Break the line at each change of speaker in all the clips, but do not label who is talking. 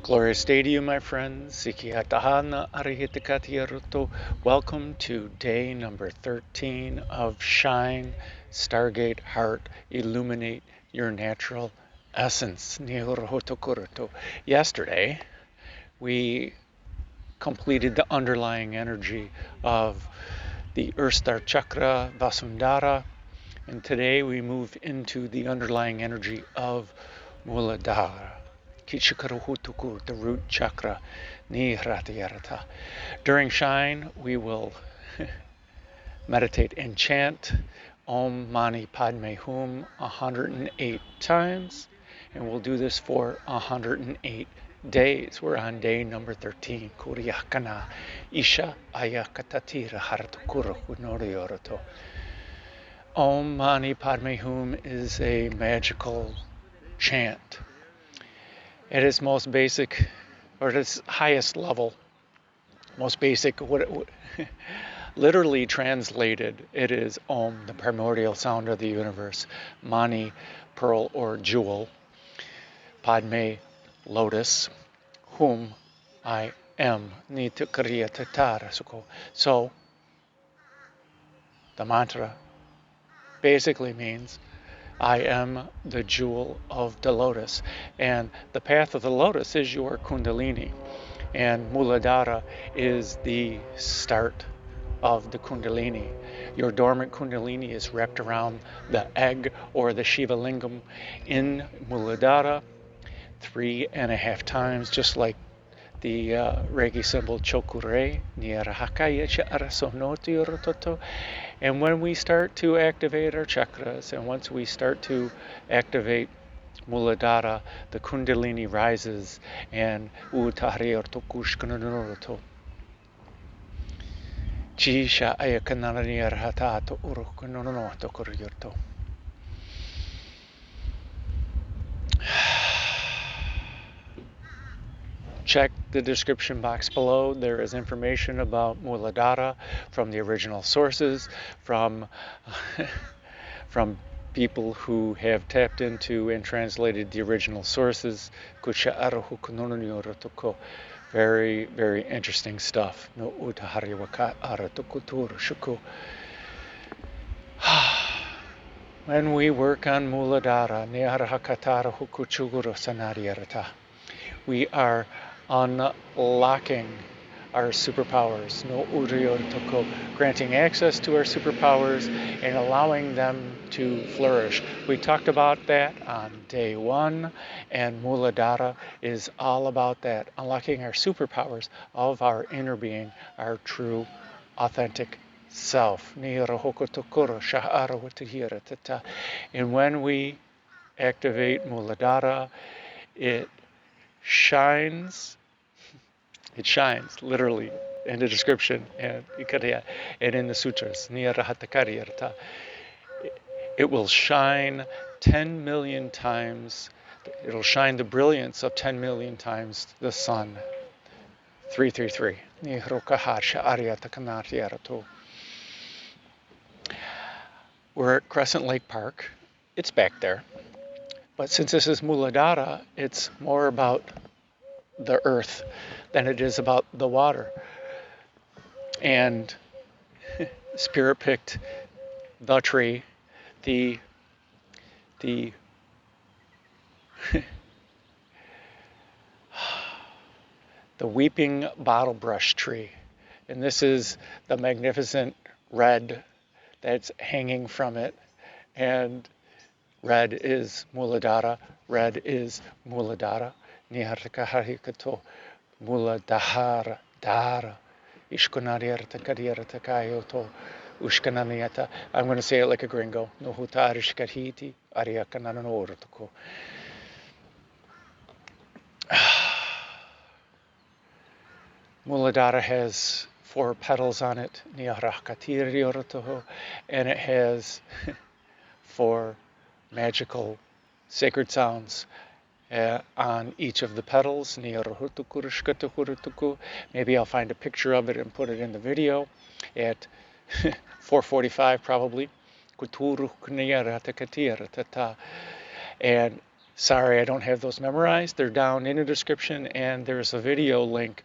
Glorious day to you, my friends. Welcome to day number 13 of Shine, Stargate, Heart, Illuminate Your Natural Essence. Yesterday, we completed the underlying energy of the Earth Star Chakra, Vasundhara, and today we move into the underlying energy of Muladhara, the root chakra. During Shine, we will meditate and chant Om Mani Padme Hum 108 times, and we'll do this for 108 days. We're on day number 13. Kuryakana Isha Ayakatatira Haratukura Hunorioroto. Om Mani Padme Hum is a magical chant. At its most basic, or at its highest level, most basic, literally translated, it is Om, the primordial sound of the universe, Mani, pearl or jewel, Padme, lotus, Hum, I am, Nitukariya Tatara Suko. So, the mantra basically means I am the jewel of the lotus, and the path of the lotus is your kundalini, and Muladhara is the start of the kundalini. Your dormant kundalini is wrapped around the egg or the Shiva lingam in Muladhara 3.5 times, just like the Reiki symbol Chokure, and when we start to activate our chakras, and once we start to activate Muladhara, the Kundalini rises, and check the description box below. There is information about Muladhara from the original sources, from people who have tapped into and translated the original sources. Very, very interesting stuff. When we work on Muladhara, we are unlocking our superpowers, granting access to our superpowers and allowing them to flourish. We talked about that on day 1, and Muladhara is all about that, unlocking our superpowers of our inner being, our true, authentic self. And when we activate Muladhara, it shines literally in the description and in the sutras. It will shine 10 million times. It'll shine the brilliance of 10 million times the sun. 333. We're at Crescent Lake Park. It's back there. But since this is Muladhara, it's more about the earth than it is about the water. And Spirit picked the tree, the weeping bottle brush tree. And this is the magnificent red that's hanging from it. And red is Muladhara. Red is Muladhara. Nihartakaharikato Muladhara Dara Ishkonariartakariartakayoto Ushkananiata. I'm going to say it like a gringo. Nohuta Arishkarhiti Ariakanananortoko. Muladhara has 4 petals on it, and it has 4 magical sacred sounds on each of the petals. Maybe I'll find a picture of it and put it in the video at 4:45 probably. And Sorry, I don't have those memorized. They're down in the description, and there's a video link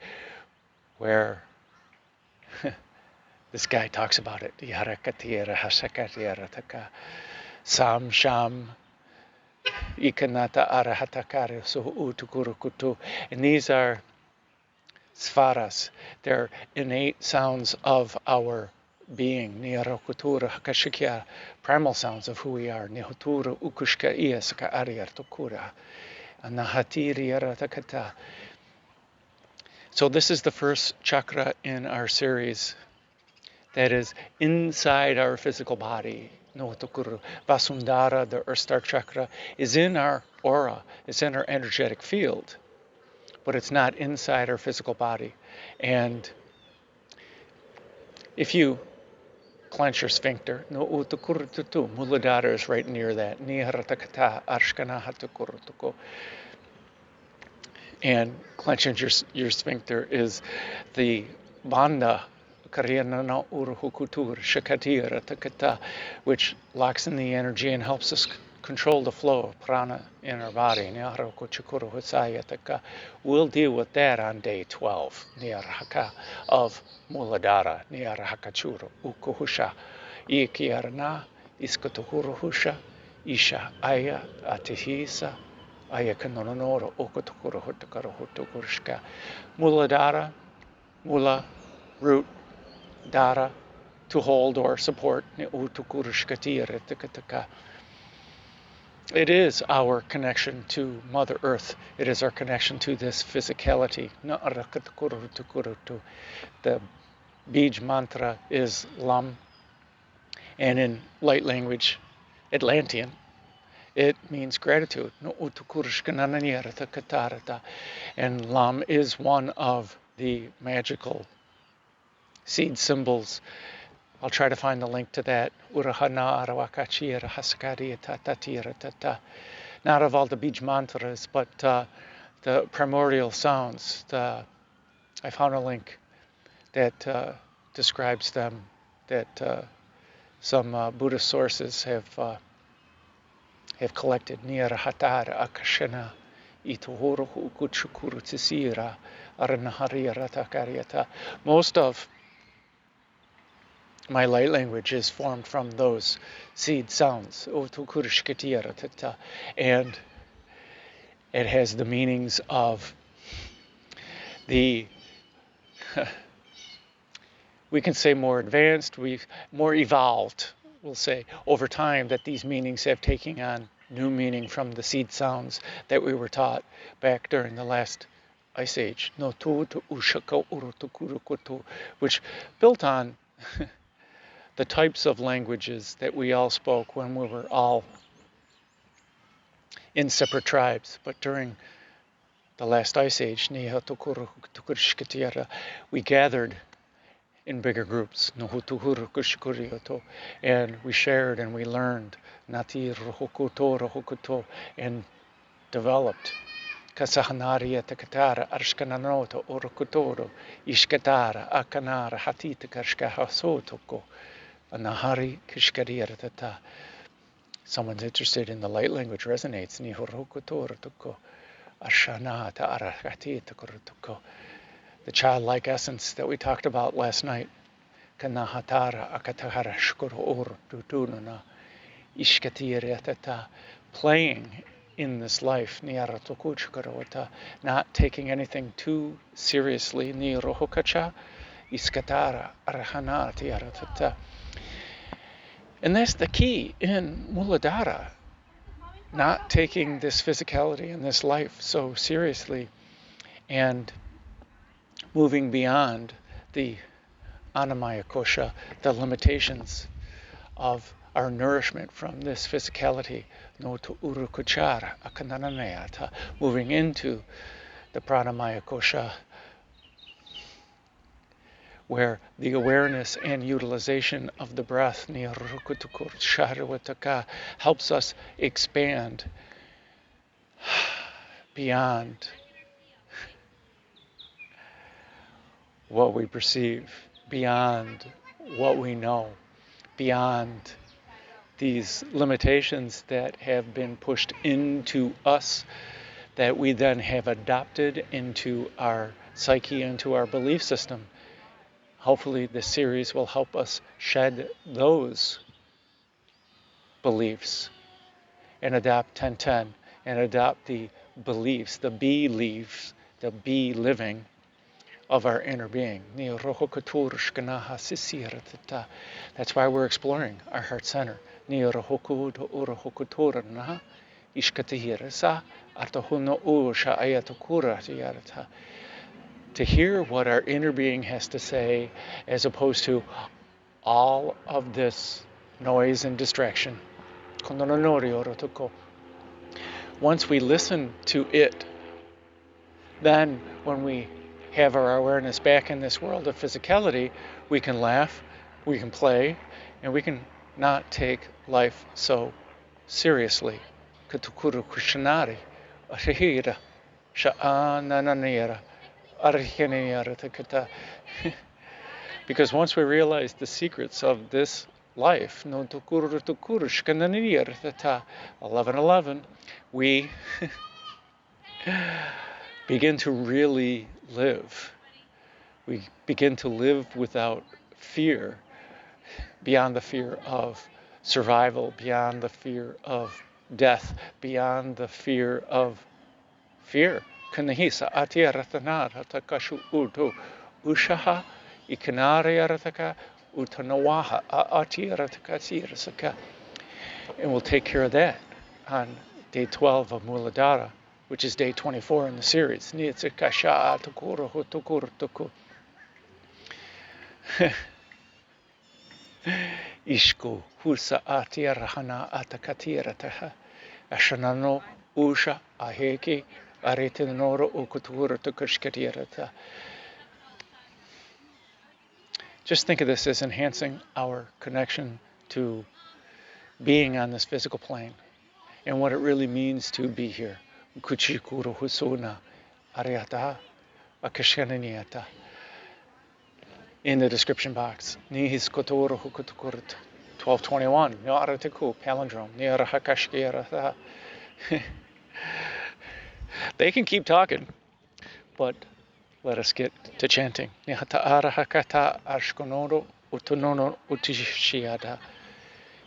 where this guy talks about it. Yarakatira hasakatira taka sam sham ikanata arahatakari so utukurukutu. And these are svaras. They're innate sounds of our being. Niarakutura hakashikya, primal sounds of who we are. Nihutura ukushka iasaka ariartukura. Anahatiri aratakata. So this is the first chakra in our series that is inside our physical body. Notukuru. Vasundhara, the earth star chakra, is in our aura. It's in our energetic field, but it's not inside our physical body. And if you clench your sphincter, no utukurututu, Muladhara is right near that. Niharatakata arshkanahatukurutuko. And clenching your sphincter is the bandha, karyanana uruhukutur, shakatira takata, which locks in the energy and helps us control the flow of prana in our body. We'll deal with that on day 12, Niyarhaka, of Muladhara, Niyarhakachuru, Ukuhusha, Ikiarana, Iskatuhuruhusha, Isha, Aya, Atihisa, Ayakanonoro, Okutukuruhutukaruhutukurshka. Muladhara, Mula, root, Dhara, to hold or support. It is our connection to Mother Earth. It is our connection to this physicality. The Bij mantra is Lam, and in light language, Atlantean, it means gratitude. And Lam is one of the magical seed symbols. I'll try to find the link to that. Not of all the Bij mantras, but the primordial sounds. I found a link that describes them, that some Buddhist sources have collected. Nirahatara akashana ituhuruhu ukuchukuru tisira aranahariyaratakaryata. Most of my light language is formed from those seed sounds, and it has the meanings of the, we can say more advanced, more evolved, we'll say, over time, that these meanings have taken on new meaning from the seed sounds that we were taught back during the last Ice Age, which built on the types of languages that we all spoke when we were all in separate tribes. But during the last Ice Age, we gathered in bigger groups, and we shared and we learned, and developed. Kasahanaria takatara arshkananoto orokutoro ishkatara akanara hatita karshkahasotoko anahari kishkariyatata. Someone's interested in the light language resonates. Nihorokutoro toko ashanata arakatita korotoko. The childlike essence that we talked about last night. Kanahatara akatahara shkoro or tutunana ishkatiyatata. Playing in this life, not taking anything too seriously, and that's the key in Muladhara, not taking this physicality in this life so seriously, and moving beyond the Annamaya Kosha, the limitations of our nourishment from this physicality, moving into the Pranamaya Kosha, where the awareness and utilization of the breath helps us expand beyond what we perceive, beyond what we know, beyond these limitations that have been pushed into us, that we then have adopted into our psyche, into our belief system. Hopefully this series will help us shed those beliefs and adopt 1010 and adopt the beliefs, the beliefs, the be living of our inner being. That's why we're exploring our heart center. To hear what our inner being has to say, as opposed to all of this noise and distraction. Once we listen to it, then when we have our awareness back in this world of physicality, we can laugh, we can play, and we can not take life so seriously. Because once we realize the secrets of this life, 11:11, we begin to really live. We begin to live without fear, beyond the fear of survival, beyond the fear of death, beyond the fear of fear. Kanahisa atiaratanaratakashu utu ushaha ikanariarataka utanawaha atiaratakasirasaka. And we'll take care of that on day 12 of Muladhara, which is day 24 in the series. Ishku husa atirahana atakatirataha ashanano usha aheki aritinoro ukutura tukushkatirata. Just think of this as enhancing our connection to being on this physical plane and what it really means to be here. Kuchikuru husuna ariata akashananiata. In the description box. Nihis kotoro hukutukurt 1221. Niaratiku palindrome. Niarahakashkiarata. They can keep talking, but let us get to chanting. Nihata arahakata ashkonodo utunono utishiada.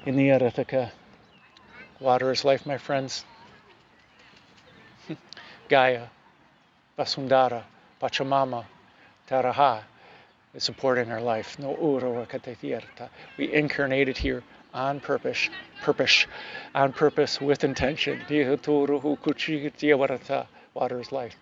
In the Arathaka. Water is life, my friends. Gaia, Vasundhara, Pachamama, Taraha is supporting our life. No uro. We incarnated here on purpose, with intention. Water is life.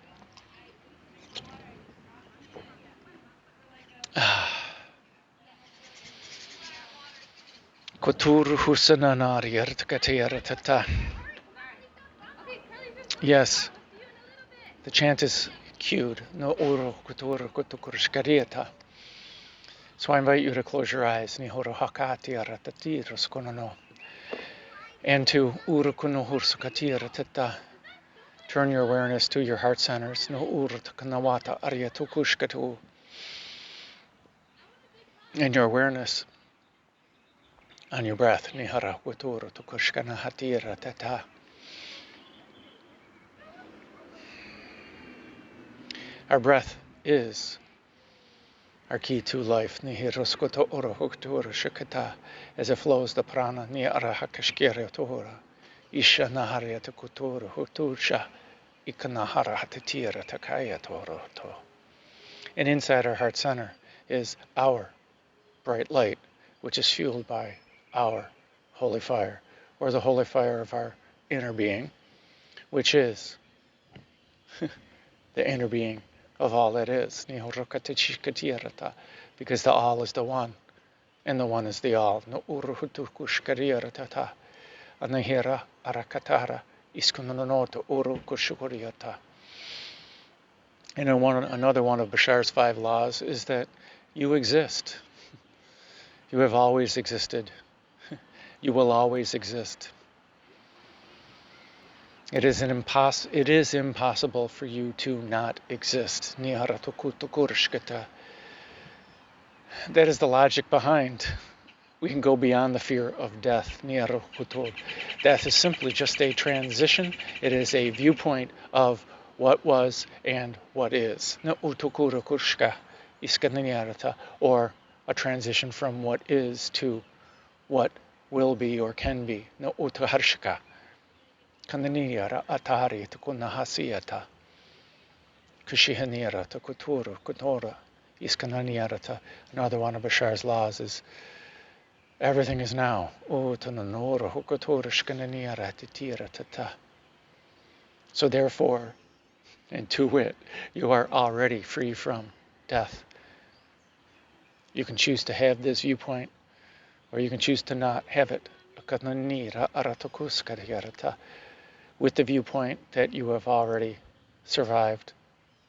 Yes, the chant is cued. No uro kuturu kutukurshkarieta. So I invite you to close your eyes. And to turn your awareness to your heart centers. And your awareness on your breath. Our breath is our key to life. As it flows the prana. Isha naharya kutura hutusha ikanahara hatatira takaya toroto. And inside our heart center is our bright light, which is fueled by our holy fire, or the holy fire of our inner being, which is the inner being of all that is. Because the all is the one, and the one is the all. Anahira arakatara iskunanoto uru kushukuriata. And another one of Bashar's 5 laws is that you exist. You have always existed. You will always exist. It is impossible for you to not exist. That is the logic behind we can go beyond the fear of death. Death is simply just a transition. It is a viewpoint of what was and what is. Or a transition from what is to what will be or can be. Another one of Bashar's laws is everything is now. So therefore, and to wit, you are already free from death. You can choose to have this viewpoint, or you can choose to not have it. With the viewpoint that you have already survived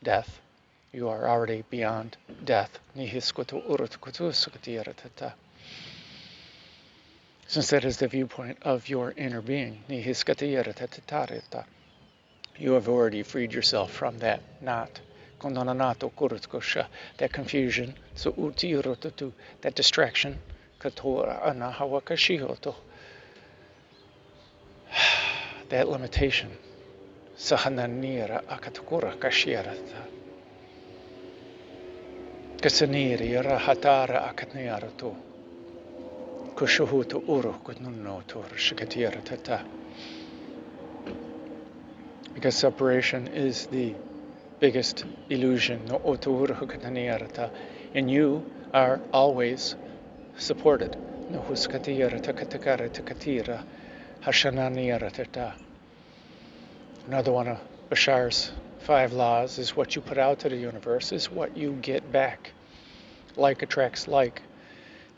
death. You are already beyond death. Since that is the viewpoint of your inner being, you have already freed yourself from that not. That confusion, that distraction, that limitation. Kasaniri rahatara akatniarato. Kushuhutu uru kutnunotur shikatiaratata. Because separation is the biggest illusion, and you are always supported. Another one of Bashar's 5 laws is what you put out to the universe is what you get back. Like attracts like.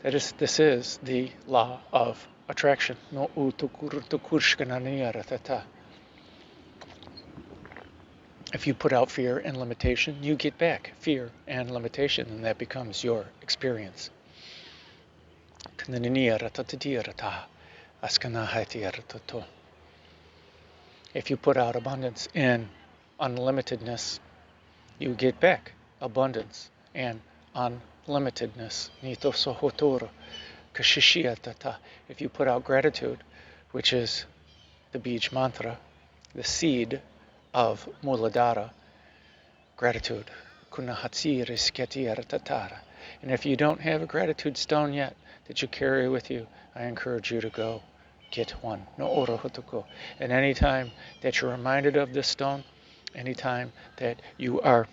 This is the law of attraction. If you put out fear and limitation, you get back fear and limitation, and that becomes your experience. If you put out abundance and unlimitedness, you get back abundance and unlimitedness. If you put out gratitude, which is the beach mantra, the seed of Muladhara, gratitude. And if you don't have a gratitude stone yet that you carry with you, I encourage you to go get one. And anytime that you're reminded of this stone, anytime that you are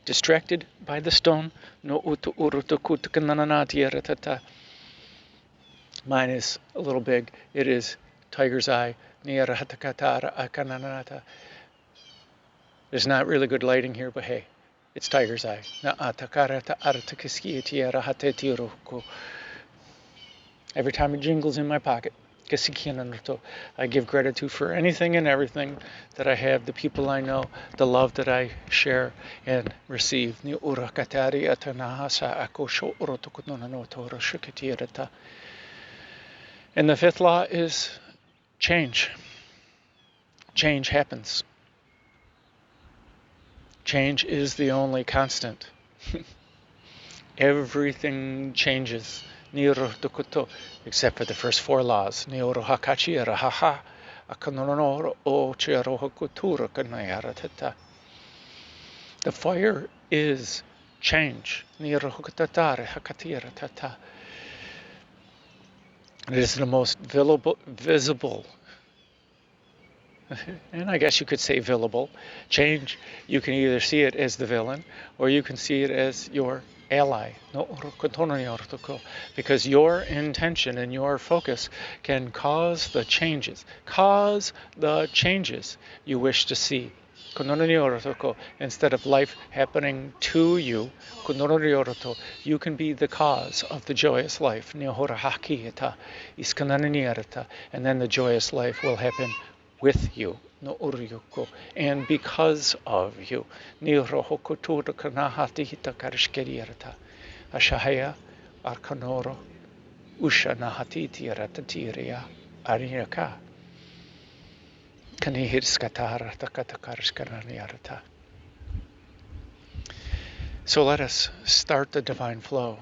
distracted by the stone, mine is a little big. It is tiger's eye. There's not really good lighting here, but hey, it's tiger's eye. Every time it jingles in my pocket, I give gratitude for anything and everything that I have, the people I know, the love that I share and receive. And the 5th law is change. Change happens. Change is the only constant. Everything changes. Except for the first 4 laws. The fire is change. It is the most visible, and I guess you could say visible, change. You can either see it as the villain, or you can see it as your ally. Because your intention and your focus can cause the changes you wish to see. Instead of life happening to you, you can be the cause of the joyous life. And then the joyous life will happen with you. And because of you. Ashahaya Arkanoro Usha Nahatiti Ratatiria Ariaka Kanihirskatara Takatakarshkananiarata. So let us start the divine flow.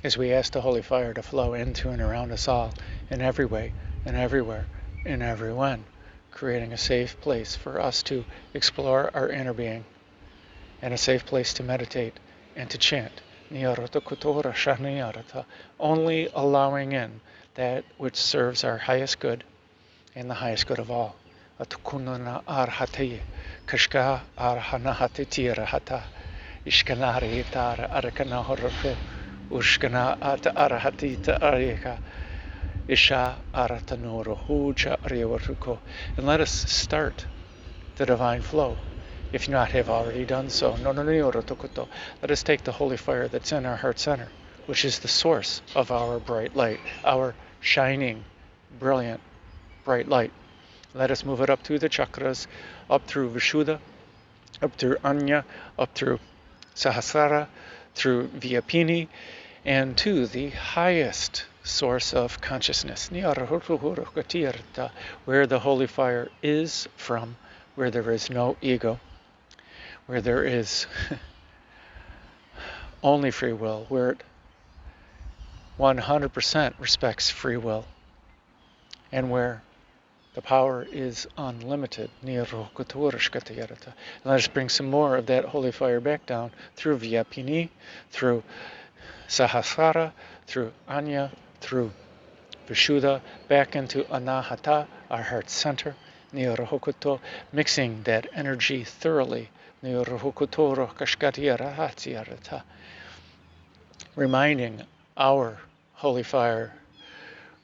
as we ask the holy fire to flow into and around us all in every way and everywhere and everyone, creating a safe place for us to explore our inner being and a safe place to meditate and to chant. Only allowing in that which serves our highest good and the highest good of all. Atukununa arhati, kashka arhanahati tirahata, ishkanari tar arakanahoroko, ushkana at arahati ta arika, isha aratanoro huja ariawaruko. And let us start the divine flow, if you not have already done so. Let us take the holy fire that's in our heart center, which is the source of our bright light, our shining, brilliant, bright light. Let us move it up through the chakras, up through Vishuddha, up through Anya, up through Sahasrara, through Vyapini, and to the highest source of consciousness, where the holy fire is from, where there is no ego, where there is only free will, where it 100% respects free will, and where the power is unlimited. Let us bring some more of that holy fire back down through Vyapini, through Sahasrara, through Anya, through Vishuddha, back into Anahata, our heart center, mixing that energy thoroughly, reminding our holy fire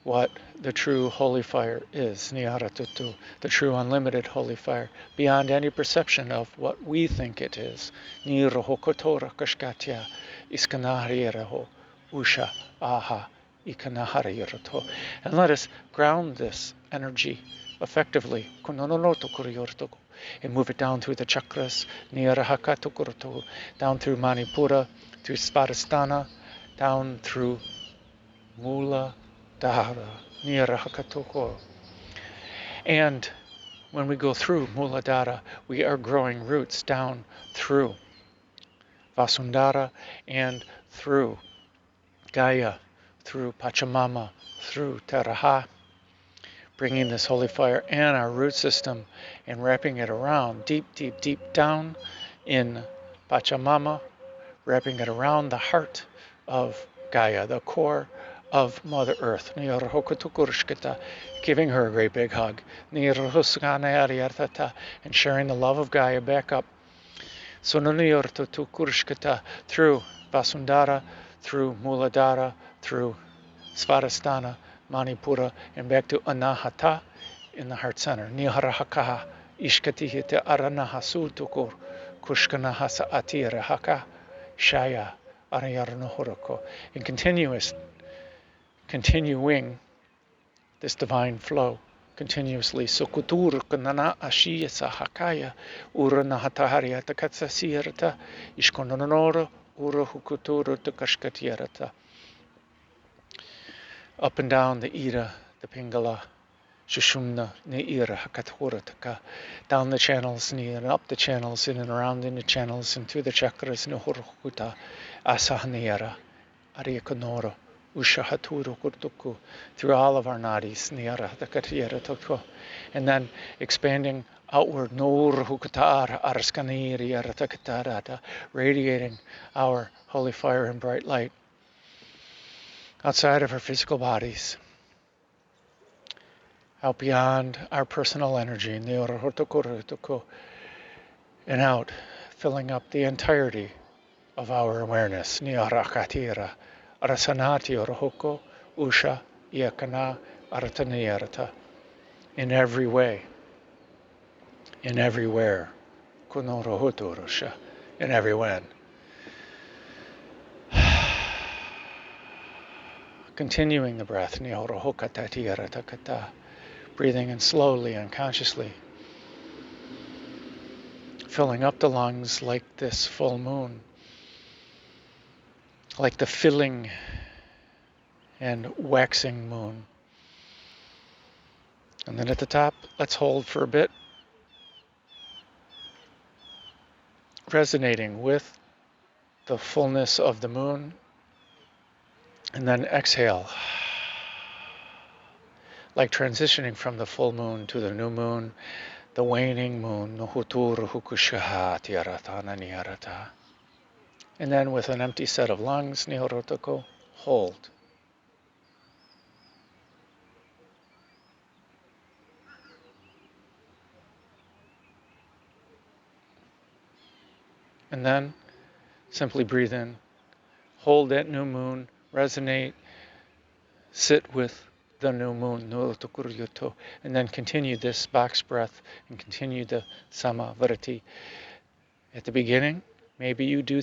what the true holy fire is, Niharatutu, the true unlimited holy fire, beyond any perception of what we think it is. Nirohokotora kashkatya iskanaharieraho usha aha ikanaharierato. And let us ground this energy effectively, and move it down through the chakras, down through Manipura, through Svadhisthana, down through Muladhara, and when we go through Muladhara, we are growing roots down through Vasundhara and through Gaia, through Pachamama, through Taraha, bringing this holy fire and our root system and wrapping it around deep, deep, deep down in Pachamama, wrapping it around the heart of Gaia, the core of Mother Earth, giving her a great big hug, and sharing the love of Gaia back up through Vasundhara, through Muladhara, through Svadhisthana, Manipura, and back to Anahata in the heart center. Niharahakaha, Ishkatihita Aranahasutukur, Kushkanahasa Atirahaka, Shaya, Arayaranohoroko, and continuing this divine flow continuously. Sokutur kanana ashiya sahakaya uranahataharia takatsasirata ishkononora urahukutura takashkatierata. Up and down the Ida, the Pingala, Shushumna, Neira, Hakathurataka, down the channels, and up the channels, in and around in the channels, and through the chakras, Nuhurukuta, Asahanera, Ariakonora, Ushahaturu Kurtuku, through all of our nadis, Niara, the Katiera Toko, and then expanding outward, Nur Hukatar, Arskaniri, Aratakarata, radiating our holy fire and bright light outside of our physical bodies, out beyond our personal energy, and out, filling up the entirety of our awareness. Niarakatira, Arasanati Orahoko, Usha, Iakana, Arataniyarata, in every way, in everywhere, Kunorohuturusha, in every when. Continuing the breath, breathing in slowly and consciously, filling up the lungs like this full moon, like the filling and waxing moon. And then at the top, let's hold for a bit, resonating with the fullness of the moon, And then exhale. Like transitioning from the full moon to the new moon, the waning moon. And then with an empty set of lungs, hold. And then simply breathe in. Hold that new moon, resonate, sit with the new moon, and then continue this box breath and continue the samavriti. At the beginning, maybe you do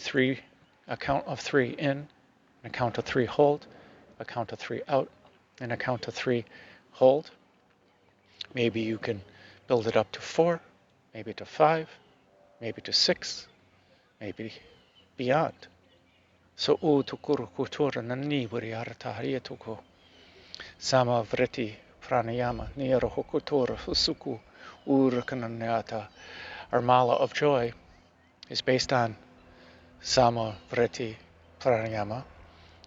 a count of 3 in, a count of 3 hold, a count of 3 out, and a count of 3 hold. Maybe you can build it up to 4, maybe to 5, maybe to 6, maybe beyond. So tukuru kutura nani variarata hariatuko. Samavriti pranayama niyarohokutora husuku urakananyata. Our mala of joy is based on Samavriti pranayama.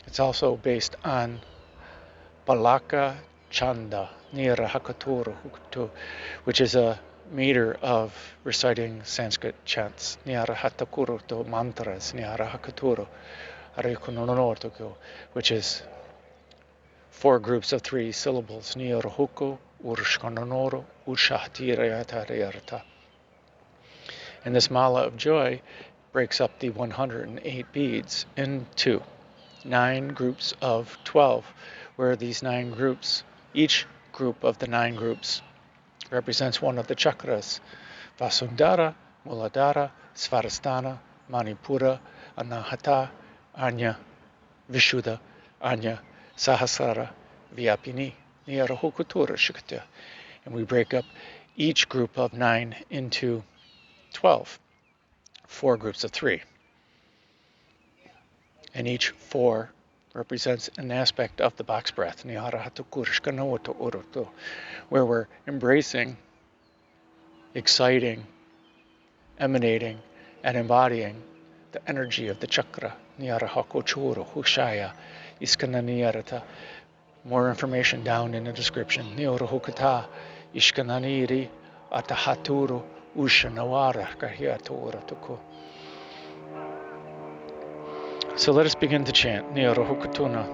It's also based on Balaka Chanda Nirahakatura Hukutu, which is a meter of reciting Sanskrit chants. Nirahatakuruto mantras, Nirahakaturu Arikunonortoko, which is 4 groups of 3 syllables. Nirahuko Urshkanonoro Ushatirayata. And this mala of joy breaks up the 108 beads into 9 groups of 12, where these 9 groups, each group of the 9 groups represents one of the chakras: Vasundhara, Muladhara, Svadhisthana, Manipura, Anahata, Anya, Vishuddha, Anya, Sahasrara, Vyapini, Niyarahukutura Shikta. And we break up each group of 9 into 12, 4 groups of 3. And each 4 represents an aspect of the box breath, where we're embracing, exciting, emanating, and embodying the energy of the chakra. More information down in the description. So let us begin to chant. Niyarohukutuna.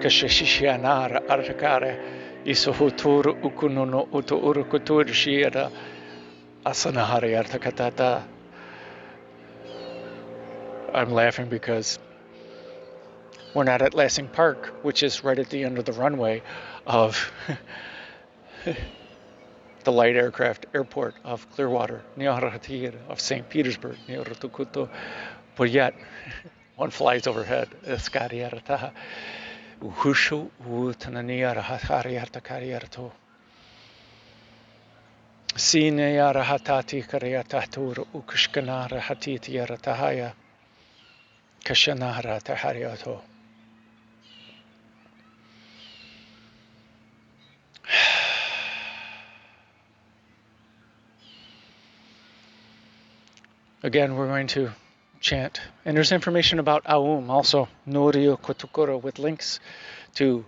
Kashishianara artakare. Isohutur ukunono uto urukutur shiada. Asanahari artakatata. I'm laughing because we're not at Lansing Park, which is right at the end of the runway of the light aircraft airport of Clearwater, of St. Petersburg, but yet one flies overhead. Uhushu utananiarahatariartakariarto. Sineyarahatati kariatatur ukushkanara hatitiaratahaya. Kashanara tahariato. Again, we're going to chant. And there's information about Aum also, Nuriyo Kotukura, with links to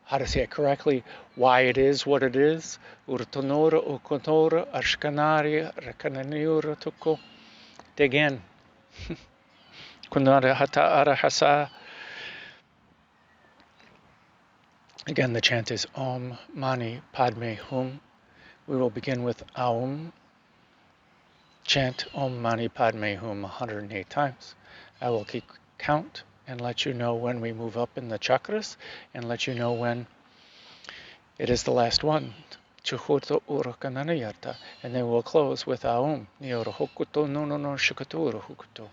how to say it correctly, why it is what it is. Urtonora Ukonora Ashkanari Rekananiura Tuko. Again. Kunara Hata Arahasa. Again, the chant is Om Mani Padme Hum. We will begin with Aum. Chant Om Mani Padme Hum 108 times. I will keep count and let you know when we move up in the chakras and let you know when it is the last one. Chuhuto Urakananayarta. And then we'll close with Aum. Niora Hokuto no no no Shikatura Hukuto.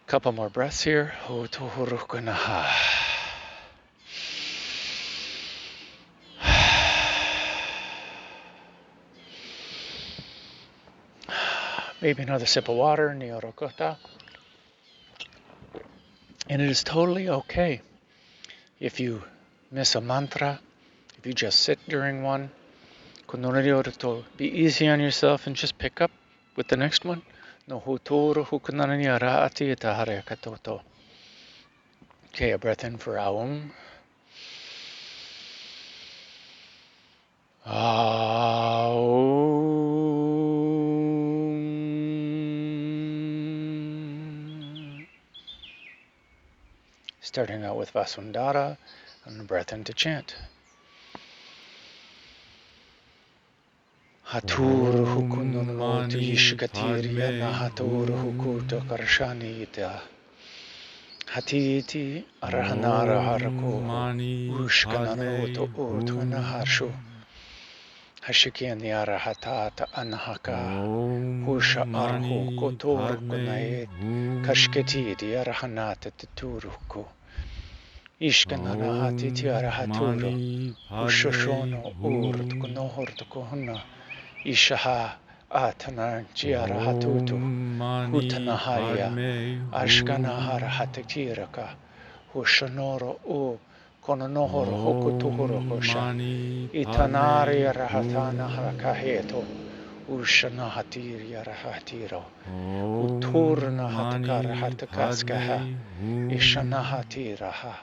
Couple more breaths here. Hotohurukanaha. Maybe another sip of water, Niyorokota. And it is totally okay if you miss a mantra, if you just sit during one, Be easy on yourself and just pick up with the next one. No hutoro hukunani araati itahare katoto. Okay, a breath in for Aum. Aum. Starting out with Vasundhara, and a breath in to chant. Hatur hukununoti ishkatiriya na hatur hukuta karshanita. Hatiti arahanara harakoho ushkananoto utwana harshu. Hashikiani arahatata anahaka husha arhu kotor kunaet kashketidi arahanata tuturuko. Ishkanana hatiti arahaturo ushoshono urt kunohort kohuna. Ishaha atana jiara hatutu hutanahaya ashkanahara hatatiraka hushanoro u kononohoro hokutuhoro hosha itanari rahatana harakaheto ushanahatiri rahatiro uturna hatakara hatakaskaha ishanahatiraha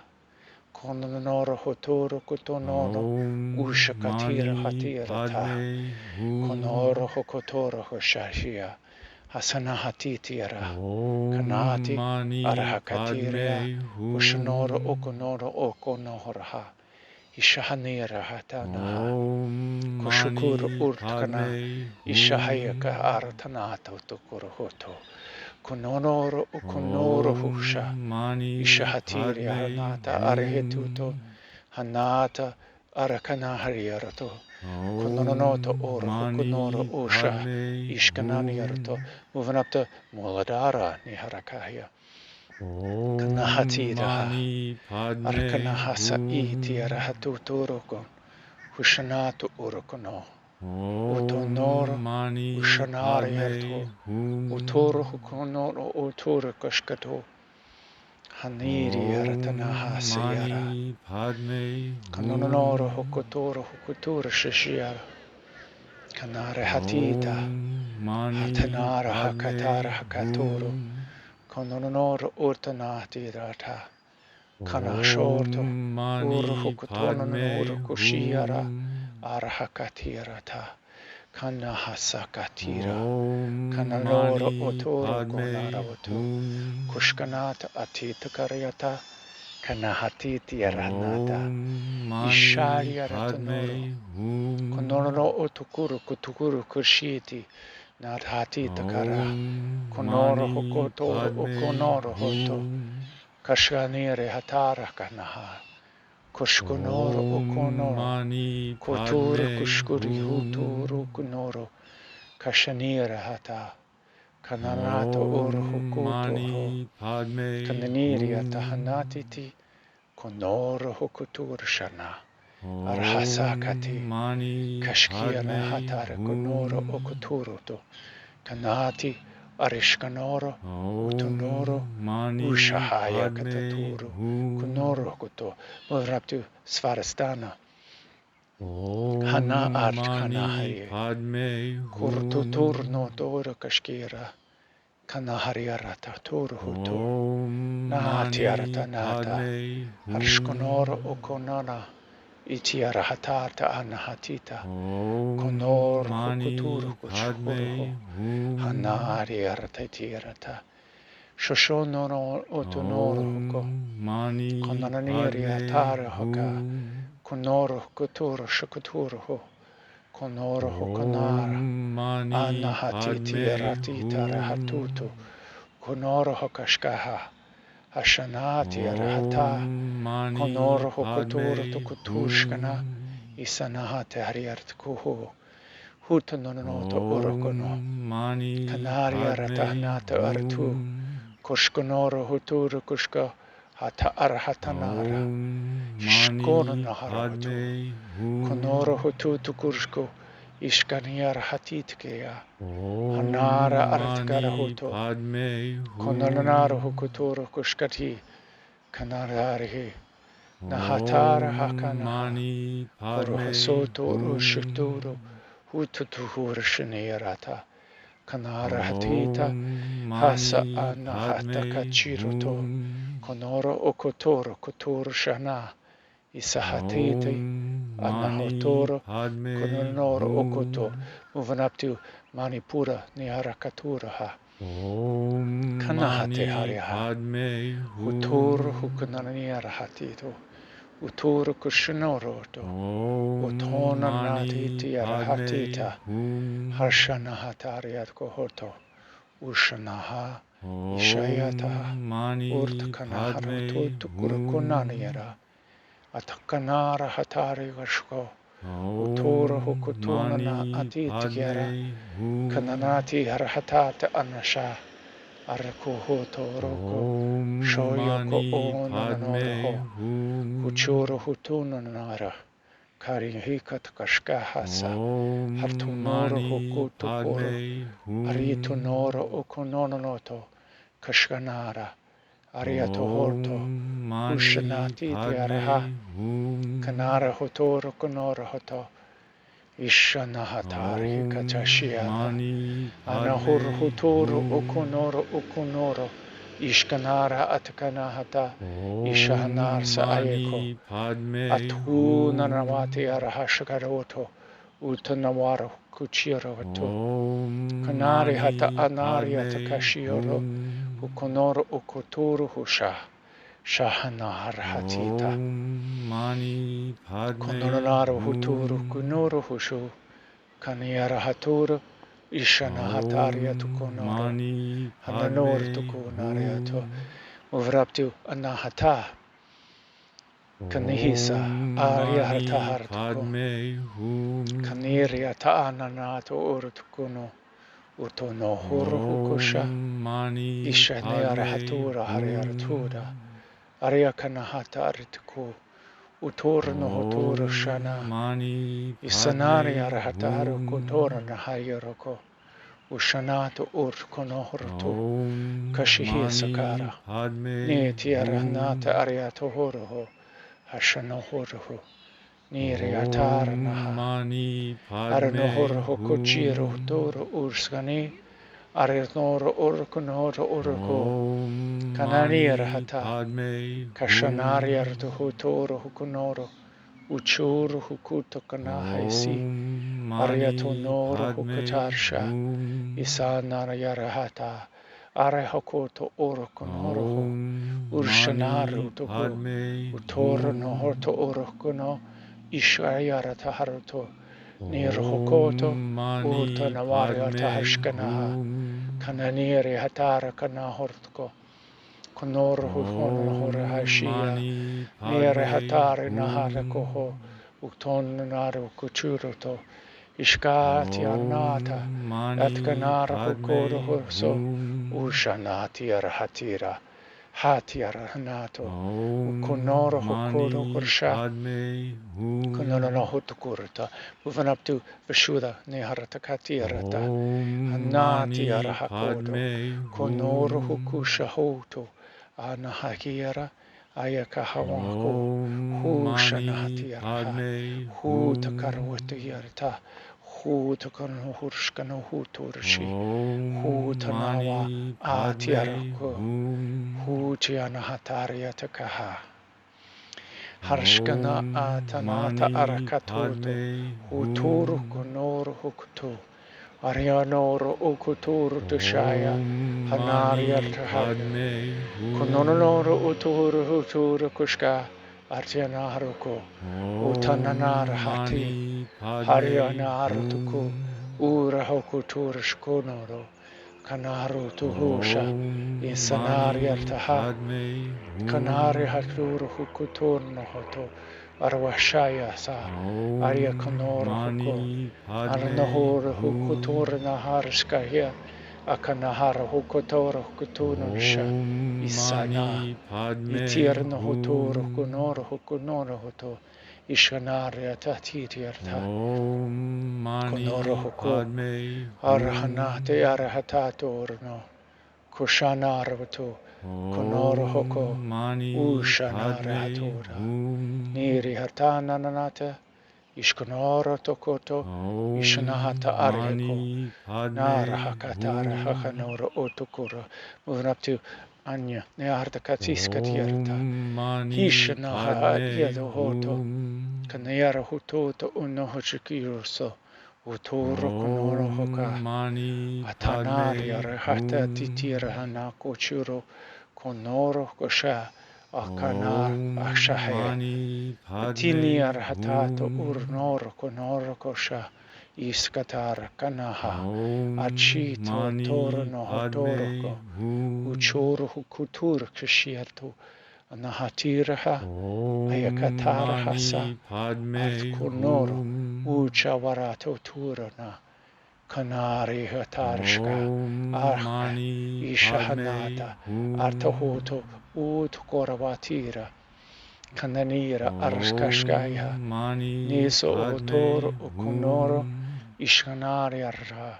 kononoro hotoro kutonono ushakatira hatirata konoro hokotoro hoshashia hasanahatitiara kanati arahakatiria ushanoro okonoro okonohorha ishahanira hatanaha kushukuru urtkana ishahayaka aratanata utukorohoto kononoro okonoro husha ishahatiri hanata arhetuto hanata arakanahariarato kononoto oro konoro osha ishkananiarato. Moving up to Muladhara niharakahya kanahatidaha arkanahasa iti arahatuturoko hushanatu urokono utonoro ushanariarto utoro hukonoro utoro kashkato haniri aratanahasayara kanonoro hokotoro shishiyara kanare hatita hatanara hakatara hakatoro kononoro urtanati rata kanashorto urhukutononoro kushiyara arahakatirata kanahasakatira kananoro otoro konaravoto kushkanata atita karyata kanahatiti yaranata isharya ratanoro konoro otukuru kutukuru kushiti nadhati takara konoro hokotoro okonoro hoto kashganire hatara kanaha kushkonoro okonoro kotoro kushkuri hutoro konoro kashanira hata kananato oro hokotoro kananiri atahanatiti konoro hokotor shana arhasakati kashkira hatara konoro okoturoto kanati arishkanoro utonoro ushahaya kataturo konoro koto. Moving up to Svarastana hana artkanahaye kurtuturno dora kashkira kanahariarata turhuto nahati aratanata arshkonoro okonana itiara hatata anahatita konor hukutur kuchurho hanari aratatirata shoshonoro otonoro huko konaniri atara haka konoro kutur shakuturho konoro hukonara anahatiti ratita rahatuto konoro hokashkaha Hashanati arahata konoro hokotoro tokutushkana isanahate hariart kuhu hutanonoto orokono kanari aratahnata artu koshkonoro huturu kushka hata arahatanara shkono naharatu konoro hututu kurshko ishkaniar hatitkeya hanara artkara huto kononaro hukutoro kushkati kanararihi nahatara hakana korohasoto ushuturo Hututuhurashanirata. Kanara hatita.
Om
Hasa
Mani
anahata
Padme
kachiruto.
Hum.
Konoro okotoro kotoro shana. Isahatiti.
Om Mani
Anahotoro.
Padme
Kononoro okoto.
Hum.
Moving up to Manipura Niarakaturaha.
Om
Kanahate
Mani
hariha.
Padme
Hutur
Hum.
hukananiarahatito. Utur kushinoroto.
Om
Utona
Mani
natiti
Padme
arahatita.
Hum.
Harshanahatariat kohoto. Ushanaha. Ishayataha.
Om Mani
Urtakanaharoto
Padme
tukurakunaniara.
Hum.
Atakanara hatari vashko. Utura
Om
hukutunana
Mani
atitiara.
Padme Hum.
Kananati harahatata anasha. Arakuhoto roko.
Om
Shoyoko
Mani Padme
onanoroho. Huchuru
Hum.
hutunanara. Karihikat kashkahasa.
Om
Hartunoro
Mani
hukutukoro.
Padme Hum.
Aritunoro okunononoto. Kashkanara. Ariatohorto.
Om Mani
Hushanati tiaraha.
Padme Hum.
Kanara hotoro konoro hoto. Ishanahatar
Om
hikatashiata.
Mani
Anahur
Padme
hutoro
Hum.
okunoro okunoro. Ishkanara atkanahata. Ishahanar
Om
sa ayeko.
Mani Padme
Atu nanamati
Hum.
arahashagaroto. Utanawara kuchiroto.
Om
Kanari hata
Mani
anari
Padme
atakashioro.
Hum.
Hukonoro okotoro husha. Shahanar hatita.
Om Mani Padme
Konoronaro huturu
Hum.
kunuru hushu. Kaniara haturu. Ishana hataria
Om
tukonoro.
Mani
Hananor
Padme
tukunariato.
Hum.
Move up to anahata. Kanihisa.
Om
Arya
Mani
hartahartuko.
Padme Hum.
Kaniria taananato urtukuno. Utono huruhukusha.
Om Mani
Ishaneara
Padme
hatura hariartuda.
Hum.
Arya kanahata artuku. Uturno huturu
Om
shana.
Mani
Isanari
Padme
arahataru kutora
Hum.
na hayaroko. Ushanato urkono hurtu.
Om
Kashihi
Mani
sakara. Ni
Padme
tiarahnata
Hum.
ariato huruhu. Hashano huruhu. Ni riatara
Om
naha.
Mani
Arano
Padme
huruhu kujiru
Hum.
turu urskani. Arinoro urkunoro uruku.
Om
Kanani
Mani
arahata.
Padme
Kashanari artu
Hum.
huturu hukunoro. Uchuru hukuto kanahaisi.
Om
Ariato
Mani
noro
Padme
hukutarsha.
Hum.
Isanara yarahata. Arehokoto orokonoroho.
Om
Urshanaru
Mani
tuku.
Padme
Utoro no horto
Hum.
orokono. Ishayarata haruto. Nirhokoto.
Om Mani
Utanawariata
Padme
hashkanaha.
Hum.
Kananiri hatara kanahortko. Konoro hukono
Om
horahashia.
Mani
Nere
Padme
hatari naharakoho.
Hum.
Uton naru kuchuruto. Ishkati anata.
Om Mani
Atkanara hukoro
Padme
horso.
Hum.
Ushanati arhatira. Hati arhanato.
Om
Ukonoro hukoro
Mani
korsha.
Padme
Konono
Hum.
hutukurta. Moving up to Vashuddha Neharatakati arata.
Om
Hanati
Mani
arahakodo.
Padme
Konoro
Hum.
hukusha hoto. Anahakira. Ayakahawako.
Om
Hu
Mani
shanati araha.
Padme
Hu takarwatu
Hum.
yarta. Hu takano hurshkano hu turshi. Hu
Om
tanawa
Mani Padme
atiarako.
Hum.
Hu tianahatariya takaha. Harshkana
Om
atanata
Mani
arakatuto.
Padme
Huturu
Hum.
konoro hukutu. Arianoro ukuturu tushaya.
Om
Hanaria
Mani
tahaya.
Padme
Kononoro
Hum.
uturu huturu kushka. Artianaruko. Utananara
Om
hati.
Mani Padme
Harianarutuku.
Hum.
Ura hukutur shkonoro. Kanaru tuhusha.
Om
Insanaria
Mani
taha.
Padme
Kanari
Hum.
haturu hukuturno hoto. Arwashaya sa. Arya
Om
konoro huko.
Mani Padme
Arnahur hukutur
Hum.
naharskaya. Akanahara hukutor hukutunursha.
Om
Isana.
Mani Padme
Itirno hutur
Hum.
hukunoro hukunoro hoto. Ishanarya tatitirtha.
Om
Konoro
Mani
huko.
Padme
Arhanate
Hum.
arhatatorno. Kushanarvatu. Konoro hoko.
Om Mani
Ushanara
Padme
hatora.
Hum.
Niri hatana nanata. Ishkonoro tokoto. Ishanahata areko.
Mani
Nara
Padme
hakatara
Hum.
hakanoro otokura. Moving up to Anya. Nearta katiskatierta.
Om Mani
Hishanaha
Padme
yadohoto.
Hum.
Kanayara hutoto unohochikiroso. Utoro konoro hoka.
Om Mani
Atanari
Padme
arahata titira
Hum.
hana kochuro. Konoro kosha. Akanar
Om
ashahe.
Mani
Atini
Padme
arhatato
Hum.
urnoro konoro kosha. Iskatara kanaha.
Om
Achito toro
Mani
no
Padme
hotoroko.
Hum.
Uchoro hukutur kishierto. Anahatiraha.
Om
Ayakatara hasa.
Mani Padme
Arthkonoro.
Hum.
Uchawarato turana. Kanari hatarshka.
Om
Arka.
Mani Padme
Ishahanata. Artahoto.
Hum.
Utkoravatira. Kananira arskashkaya.
Om Mani
Niso otor
Padme
ukonoro.
Hum.
Ishkanari arra.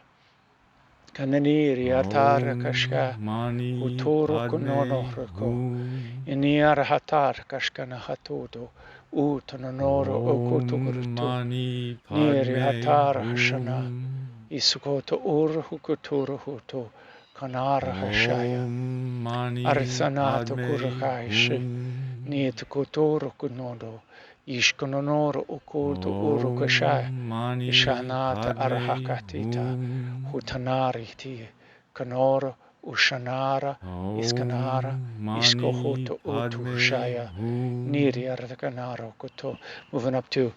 Kananiri atara kashka.
Om Mani
Utoro konono
Padme
rako.
Hum.
Iniara hatar kashkana hatodo. Utononoro
Om
okutukurutu.
Mani
Niri
Padme
hatar hashana.
Hum.
Isukoto ur hukuturu huto. Kanara hashaya.
Om Mani
Arsanato
Padme
kurakaishi.
Hum.
Nitukuturu kunodo. Ishkononoro ukutu urukashaya.
Om Mani
Ishanata
Padme
arahakatita.
Hum.
Hutanariti. Kanoro ushanara. Iskanara.
Om Mani
Iskohoto
Padme
utushaya. Niri
Hum.
ardakanaro koto. Moving up to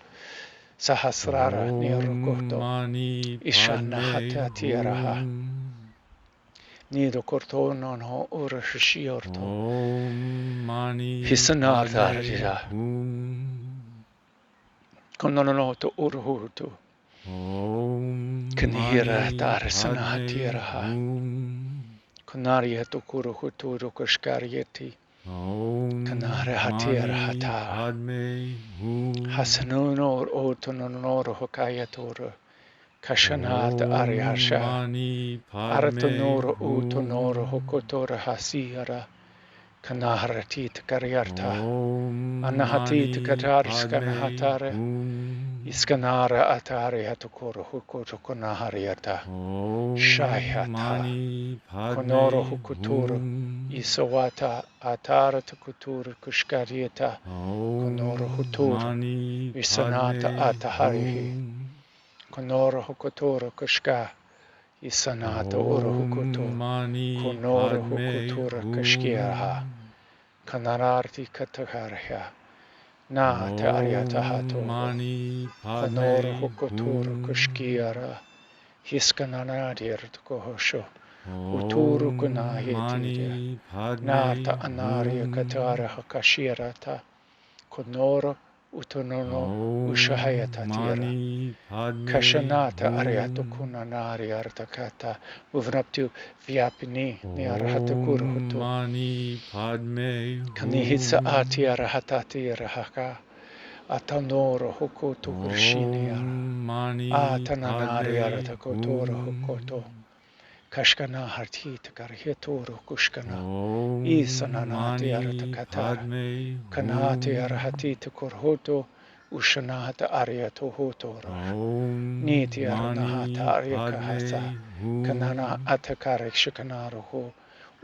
Sahasrara
Om
Nirokoto.
Mani
Ishana
Padme
hatatiaraha.
Hum.
Nido kortonon ho urashiorto.
Om Mani Padme
Hisanardarira.
Hum.
Kononoto urhutu.
Om
Kanihira
Mani Padme
tarsanatiraha.
Hum.
Kanarieto kuruhutu rukashkarieti. Kanare
Om
hatira
Mani
hata.
Padme Hum.
Hasanunor otononoro hokayatura. Kashanata
Om
arihasha.
Mani Padme
Aratonoro utonoro
Hum.
hokotora hasira. Kanaharatit karyarta.
Om
Anahatit
Mani
kataris
Padme
kanahatare.
Hum.
Iskanara atari hatukoro hukoto konahariata.
Om
Shayata.
Mani
Konoro
Padme
hukuturu.
Hum.
Isawata atara tukuturu kushkarieta. Konoro
Om
huturu.
Mani
Isanata
Padme
ataharihi.
Hum.
Konoro hukuturu kushka. Isanata uru hukutu.
Om Mani
Konoro
Padme
hukutura kashkiaha.
Hum.
Kanararti kataharya. Na te aryata
Om
hatoro.
Mani
Konoro
Padme
hukuturu
Hum.
kushkiara. Hiskananadir kohosho. Uturu
Om
kunahetiria.
Mani
Narta
Padme
anaria katara
Hum.
hakashirata. Konoro utonono
Om
ushahayatatira.
Mani Padme
Kashanata ariato
Hum.
kunanari artakata. Moving up to Vyapini ni
Om
arahatakuruhutu.
Mani Padme
Kanihitsa ati
Hum.
arahatati arahaka. Atanoro hokoto kurshini ara.
Om Mani
Atananari
Padme
aratakotora hokoto.
Hum.
Kashkana hartit karhetoro kushkana.
Om
Isananati
Mani
aratakata.
Padme
Kanati
Hum.
arahati korhoto. Ushanata ariato hotora.
Om
Niti aranahata
Mani
ariakahasa.
Padme
Kanana
Hum.
atakare shikanaroho.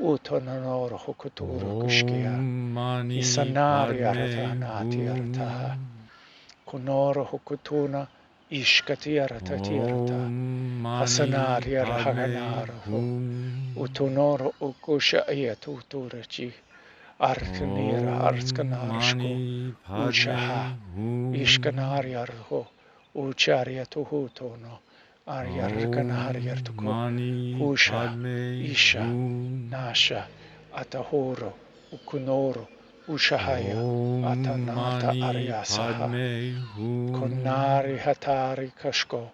Utonanoro hokotoro kushkia.
Om Mani
Isanari
Padme
aratahanati arataha.
Hum.
Konoro hokotuna. Ishkati aratati arata.
Om Mani
Hasanari
Padme
arahaganaraho.
Hum.
Utonoro ukusha ayatuturachi. Arkanira
Om
arskanarshko.
Mani
Uchaha.
Padme Hum.
Ishkanari arho. Uchariatuhutono. Aryarkanariartuko.
Om Mani
Husha.
Padme
Isha.
Hum.
Nasha. Atahoro. Ukunoro. Ushahaya.
Om
Atanata
Mani
aryasaha.
Padme
Konari
Hum.
hatari kashko.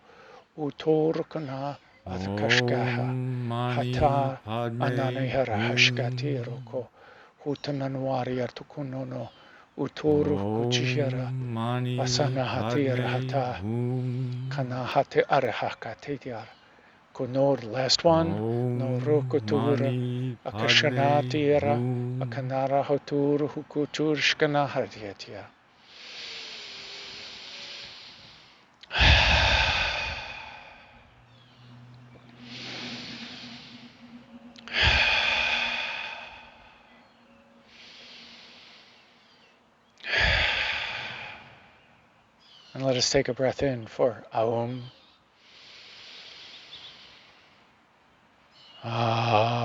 Utorkana atakashkaha.
Om Mani
Hata
Padme
ananihara
Hum.
hashkatiroko. Hutananwari artukunono. Uturu kuchihara.
Om Mani
Asana hatira
Padme
hata.
Hum.
Kana hate arahakatidyar. Kunor last one. No
Om
rukutura.
Mani Padme
Akashanatira.
Hum.
Akanara hutur hukutur shkana hardiatya. And let us take a breath in for Aum. Aum.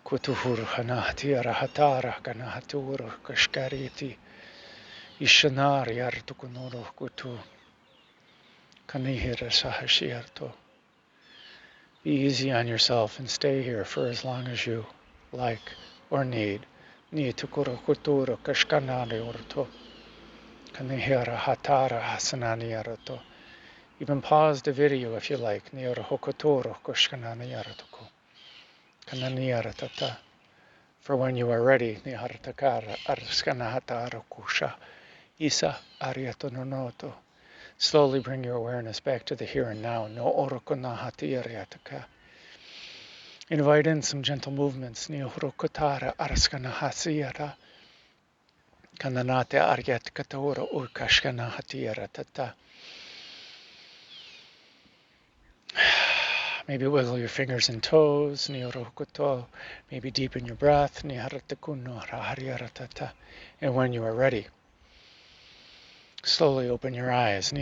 Kutuhur hanati arahatara kanahatur kashkariti. Ishanari artukunuru kutu. Kanihira sahashierto. Be easy on yourself and stay here for as long as you like or need. Ni tukuru kuturu kashkanari urto. Kanihira hatara hasanani arato. Even pause the video if you like. Niara hokotoro kashkanani aratuko. Kanani aratata. For when you are ready, Niharatakara Arskanahata Arakusha Isa Ariatononoto. Slowly bring your awareness back to the here and now. No Orokonahati Ariataka. Invite in some gentle movements. Nihurokotara Arskanahasiara. Kananate Ariatkatora Urkashkanahati Aratata. Maybe wiggle your fingers and toes. Niorokoto. Maybe deepen your breath. Niharatakuno Rahariaratata. And when you are ready, slowly open your eyes.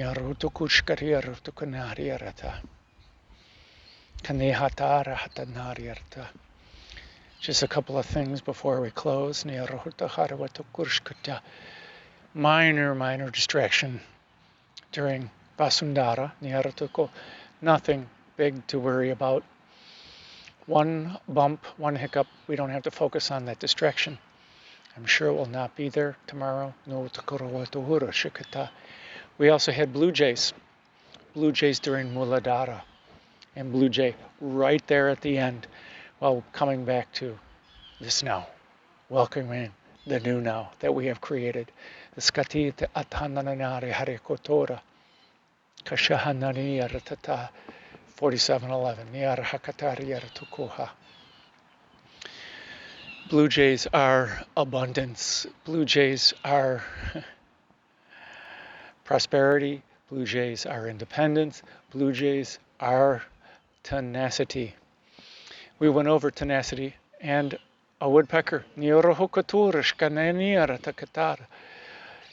Just a couple of things before we close. Minor distraction during Vasundhara. Nothing big to worry about. One bump, one hiccup. We don't have to focus on that distraction. I'm sure it will not be there tomorrow. We also had blue jays during Muladhara, and blue jay right there at the end while coming back to this now, welcoming the new now that we have created. The skati te athananare harikotora, kashahanani aratata, 4711, niara hakatari aratukuha. Blue jays are abundance. Blue jays are prosperity. Blue jays are independence. Blue jays are tenacity. We went over tenacity and a woodpecker.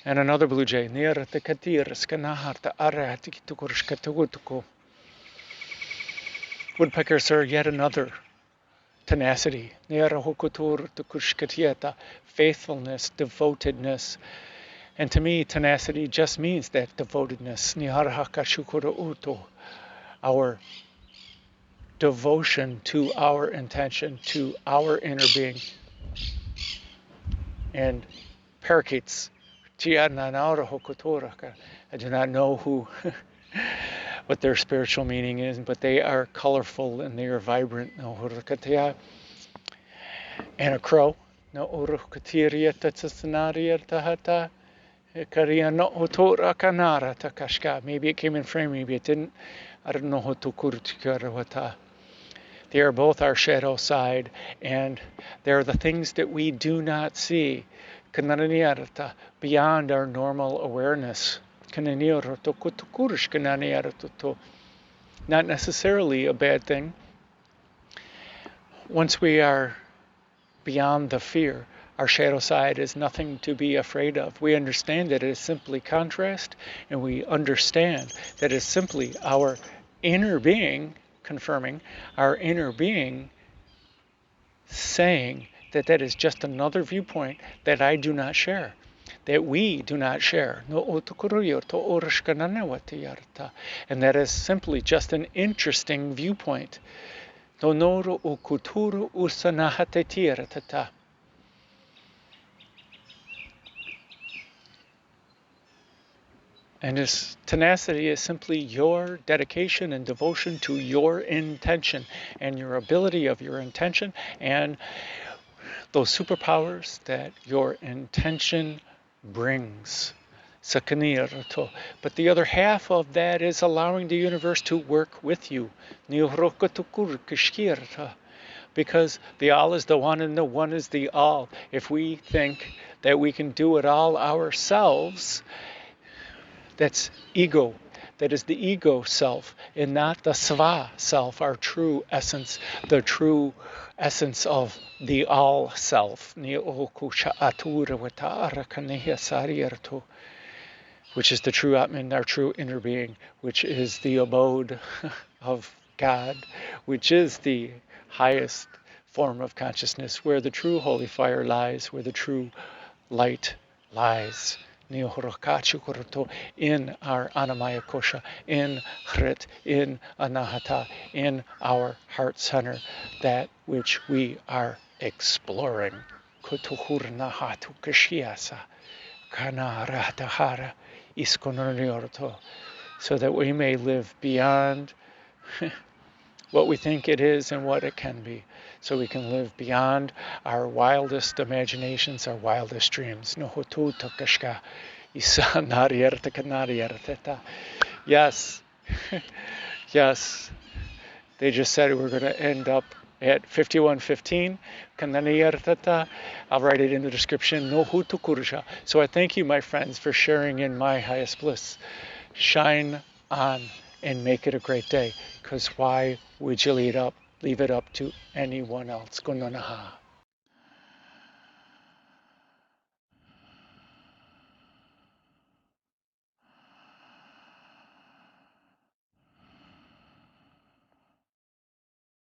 And another blue jay. Woodpeckers are yet another tenacity, faithfulness, devotedness. And to me, tenacity just means that devotedness, our devotion to our intention, to our inner being. And parakeets, I do not know what their spiritual meaning is, but they are colorful and they are vibrant. And a crow. Maybe it came in frame, maybe it didn't. I don't know. They are both our shadow side, and they are the things that we do not see beyond our normal awareness. Not necessarily a bad thing. Once we are beyond the fear, our shadow side is nothing to be afraid of. We understand that it is simply contrast, and we understand that it is simply our inner being confirming, our inner being saying that that is just another viewpoint that I do not share, that we do not share. And that is simply just an interesting viewpoint. And this tenacity is simply your dedication and devotion to your intention and your ability of your intention and those superpowers that your intention brings. But the other half of that is allowing the universe to work with you. Because the all is the one and the one is the all. If we think that we can do it all ourselves, that's ego. that is the ego self, and not the sva self, our true essence, the true essence of the all self, which is the true Atman, our true inner being, which is the abode of God, which is the highest form of consciousness, where the true holy fire lies, where the true light lies. In our Anamaya Kosha, in Hrit, in Anahata, in our heart center, that which we are exploring. Kutuhurnahatu Kashiasa, Kanaratahara, Iskonorniorto, so that we may live beyond what we think it is and what it can be. So we can live beyond our wildest imaginations, our wildest dreams. Yes, yes. They just said we're going to end up at 51:15. I'll write it in the description. So I thank you, my friends, for sharing in my highest bliss. Shine on and make it a great day. Because why would you leave it up to anyone else? Gunonaha.